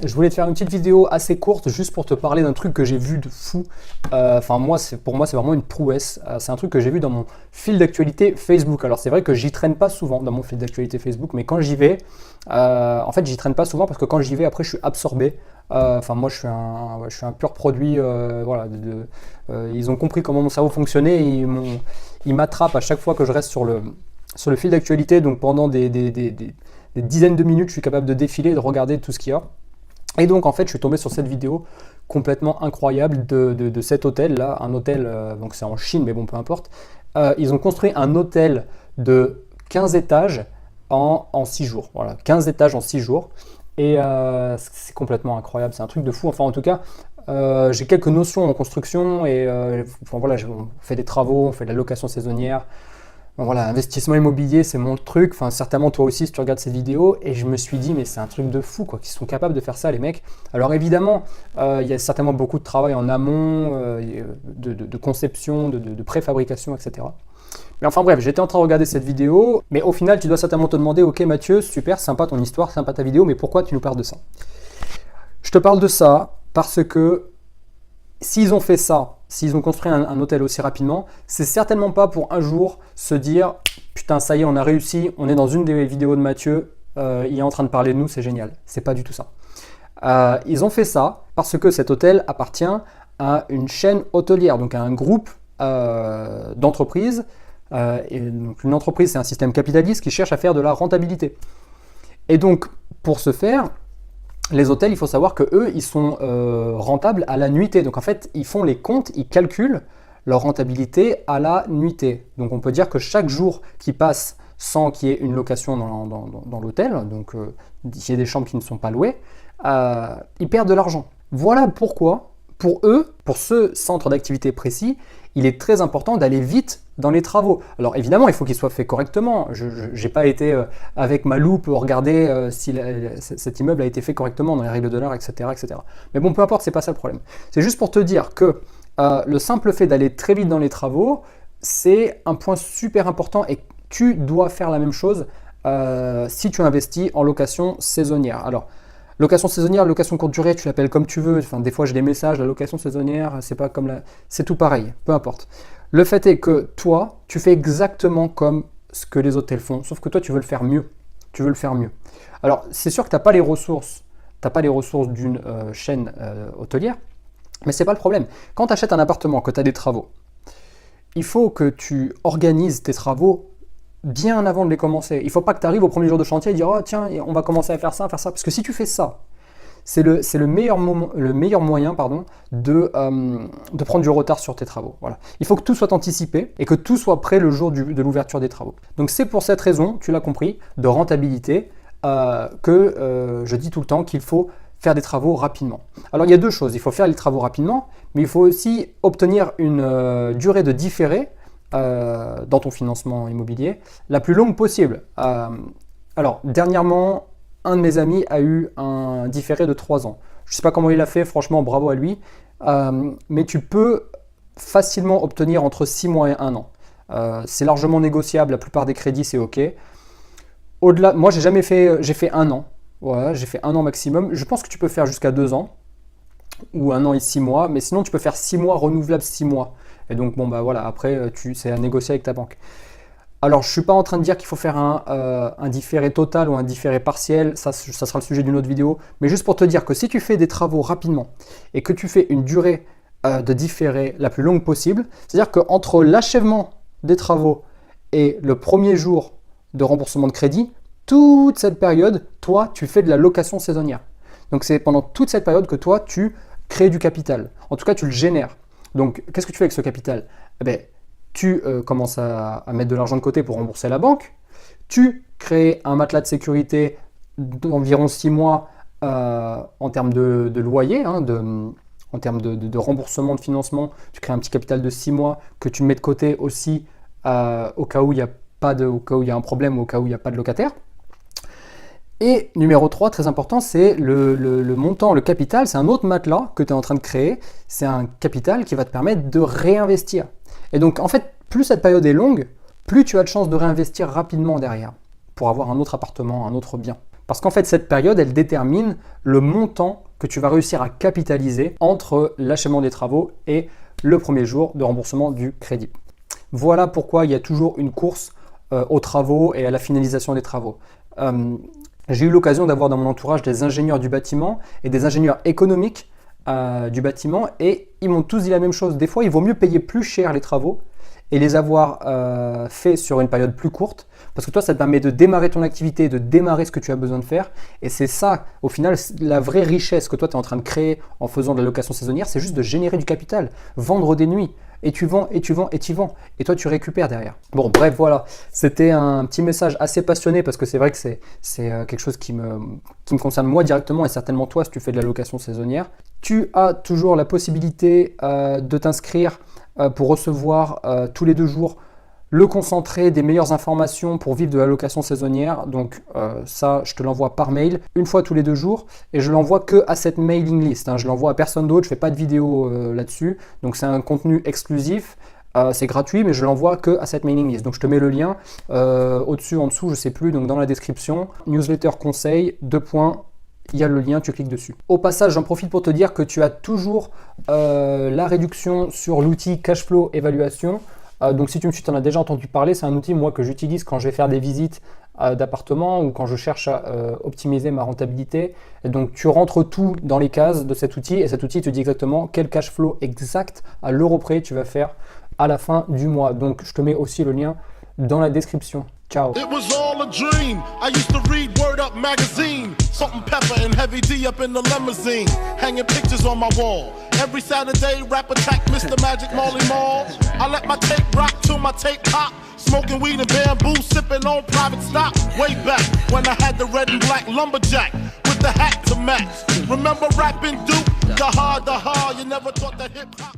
Je voulais te faire une petite vidéo assez courte juste pour te parler d'un truc que j'ai vu de fou. Enfin, pour moi, c'est vraiment une prouesse. C'est un truc que j'ai vu dans mon fil d'actualité Facebook. Alors, c'est vrai que j'y traîne pas souvent dans mon fil d'actualité Facebook, mais quand j'y vais, en fait, j'y traîne pas souvent parce que quand j'y vais, après, je suis absorbé. Enfin, moi, je suis un pur produit. Voilà, ils ont compris comment mon cerveau fonctionnait et ils m'attrapent à chaque fois que je reste sur le fil d'actualité. Donc, pendant des dizaines de minutes, je suis capable de défiler et de regarder tout ce qu'il y a. Et donc en fait je suis tombé sur cette vidéo complètement incroyable de cet hôtel là, un hôtel, donc c'est en Chine mais bon peu importe, ils ont construit un hôtel de 15 étages en 6 jours, voilà, 15 étages en 6 jours, et c'est complètement incroyable, c'est un truc de fou, enfin en tout cas j'ai quelques notions en construction et enfin, voilà, on fait des travaux, on fait de la location saisonnière. Bon, voilà, investissement immobilier, c'est mon truc. Enfin, certainement toi aussi si tu regardes ces vidéos. Et je me suis dit, mais c'est un truc de fou, quoi, qu'ils sont capables de faire ça, les mecs. Alors évidemment, il y a certainement beaucoup de travail en amont, de conception, de préfabrication, etc. Mais enfin bref, j'étais en train de regarder cette vidéo. Mais au final, tu dois certainement te demander, ok Mathieu, super, sympa ton histoire, sympa ta vidéo, mais pourquoi tu nous parles de ça? Je te parle de ça parce que s'ils ont fait ça, s'ils ont construit un hôtel aussi rapidement, c'est certainement pas pour un jour se dire « Putain, ça y est, on a réussi, on est dans une des vidéos de Mathieu, il est en train de parler de nous, c'est génial. » C'est pas du tout ça. Ils ont fait ça parce que cet hôtel appartient à une chaîne hôtelière, donc à un groupe d'entreprises. Donc une entreprise, c'est un système capitaliste qui cherche à faire de la rentabilité. Et donc, pour ce faire, les hôtels, il faut savoir que eux, ils sont rentables à la nuitée. Donc en fait, ils font les comptes, ils calculent leur rentabilité à la nuitée. Donc on peut dire que chaque jour qui passe sans qu'il y ait une location dans l'hôtel, donc il y a des chambres qui ne sont pas louées, ils perdent de l'argent. Voilà pourquoi, pour eux, pour ce centre d'activité précis, il est très important d'aller vite dans les travaux. Alors évidemment, il faut qu'il soit fait correctement. Je n'ai pas été avec ma loupe regarder si cet immeuble a été fait correctement dans les règles de l'art, etc., etc. Mais bon, peu importe, c'est pas ça le problème. C'est juste pour te dire que le simple fait d'aller très vite dans les travaux, c'est un point super important et tu dois faire la même chose si tu investis en location saisonnière. Alors, location saisonnière, location courte durée, tu l'appelles comme tu veux. Enfin, des fois, j'ai des messages, la location saisonnière, c'est pas comme c'est tout pareil, peu importe. Le fait est que toi, tu fais exactement comme ce que les hôtels font, sauf que toi, tu veux le faire mieux. Tu veux le faire mieux. Alors, c'est sûr que tu n'as pas les ressources, d'une chaîne hôtelière, mais c'est pas le problème. Quand tu achètes un appartement, que tu as des travaux, il faut que tu organises tes travaux bien avant de les commencer. Il ne faut pas que tu arrives au premier jour de chantier et dire « Oh tiens, on va commencer à faire ça, Parce que si tu fais ça, c'est le meilleur moyen de prendre du retard sur tes travaux. Voilà. Il faut que tout soit anticipé et que tout soit prêt le jour de l'ouverture des travaux. Donc c'est pour cette raison, tu l'as compris, de rentabilité, que je dis tout le temps qu'il faut faire des travaux rapidement. Alors il y a deux choses, il faut faire les travaux rapidement, mais il faut aussi obtenir une durée de différé dans ton financement immobilier la plus longue possible. Alors dernièrement, un de mes amis a eu un différé de 3 ans. Je ne sais pas comment il a fait, franchement bravo à lui, mais tu peux facilement obtenir entre 6 mois et 1 an. C'est largement négociable, la plupart des crédits c'est ok. Au-delà, moi j'ai fait 1 an. Voilà, j'ai fait 1 an maximum. Je pense que tu peux faire jusqu'à 2 ans, ou 1 an et 6 mois, mais sinon tu peux faire 6 mois renouvelables 6 mois. Et donc bon bah voilà, après c'est à négocier avec ta banque. Alors je ne suis pas en train de dire qu'il faut faire un différé total ou un différé partiel, ça sera le sujet d'une autre vidéo, mais juste pour te dire que si tu fais des travaux rapidement et que tu fais une durée de différé la plus longue possible, c'est-à-dire qu'entre l'achèvement des travaux et le premier jour de remboursement de crédit, toute cette période, toi, tu fais de la location saisonnière. Donc c'est pendant toute cette période que toi, tu crées du capital. En tout cas, tu le génères. Donc qu'est-ce que tu fais avec ce capital? Eh bien, tu commences à mettre de l'argent de côté pour rembourser la banque, tu crées un matelas de sécurité d'environ 6 mois en termes de loyer, en termes de remboursement de financement, tu crées un petit capital de 6 mois que tu mets de côté aussi au cas où il y a un problème ou au cas où il n'y a pas de locataire. Et numéro 3, très important, c'est le montant, le capital, c'est un autre matelas que tu es en train de créer, c'est un capital qui va te permettre de réinvestir. Et donc en fait, plus cette période est longue, plus tu as de chances de réinvestir rapidement derrière pour avoir un autre appartement, un autre bien. Parce qu'en fait, cette période, elle détermine le montant que tu vas réussir à capitaliser entre l'achèvement des travaux et le premier jour de remboursement du crédit. Voilà pourquoi il y a toujours une course aux travaux et à la finalisation des travaux. J'ai eu l'occasion d'avoir dans mon entourage des ingénieurs du bâtiment et des ingénieurs économiques du bâtiment et ils m'ont tous dit la même chose. Des fois, il vaut mieux payer plus cher les travaux et les avoir faits sur une période plus courte parce que toi, ça te permet de démarrer ton activité, de démarrer ce que tu as besoin de faire. Et c'est ça, au final, la vraie richesse que toi, tu es en train de créer en faisant de la location saisonnière, c'est juste de générer du capital, vendre des nuits. Et tu vends, et tu vends, et tu vends. Et toi, tu récupères derrière. Bon, bref, voilà. C'était un petit message assez passionné parce que c'est vrai que c'est quelque chose qui me concerne moi directement et certainement toi si tu fais de la location saisonnière. Tu as toujours la possibilité de t'inscrire pour recevoir tous les 2 jours le concentré des meilleures informations pour vivre de la location saisonnière. Donc ça, je te l'envoie par mail une fois tous les 2 jours et je l'envoie que à cette mailing list. Je l'envoie à personne d'autre, je fais pas de vidéo là-dessus. Donc c'est un contenu exclusif. C'est gratuit, mais je l'envoie que à cette mailing list. Donc je te mets le lien au-dessus, en dessous, je sais plus. Donc dans la description, newsletter conseil, 2 points. Il y a le lien, tu cliques dessus. Au passage, j'en profite pour te dire que tu as toujours la réduction sur l'outil Cashflow Évaluation. Donc si tu en as déjà entendu parler, c'est un outil moi que j'utilise quand je vais faire des visites d'appartements ou quand je cherche à optimiser ma rentabilité. Et donc tu rentres tout dans les cases de cet outil et cet outil te dit exactement quel cash flow exact à l'euro près tu vas faire à la fin du mois. Donc je te mets aussi le lien dans la description. Ciao. It was all a dream. I used to read Word Up magazine. Salt and Pepper and Heavy D up in the limousine. Hanging pictures on my wall. Every Saturday, rap attack Mr. Magic Molly Mall. I let my tape rock till my tape pop. Smoking weed and bamboo, sipping on private stock. Way back when I had the red and black lumberjack with the hat to match. Remember rapping Duke? The hard, you never thought that hip hop.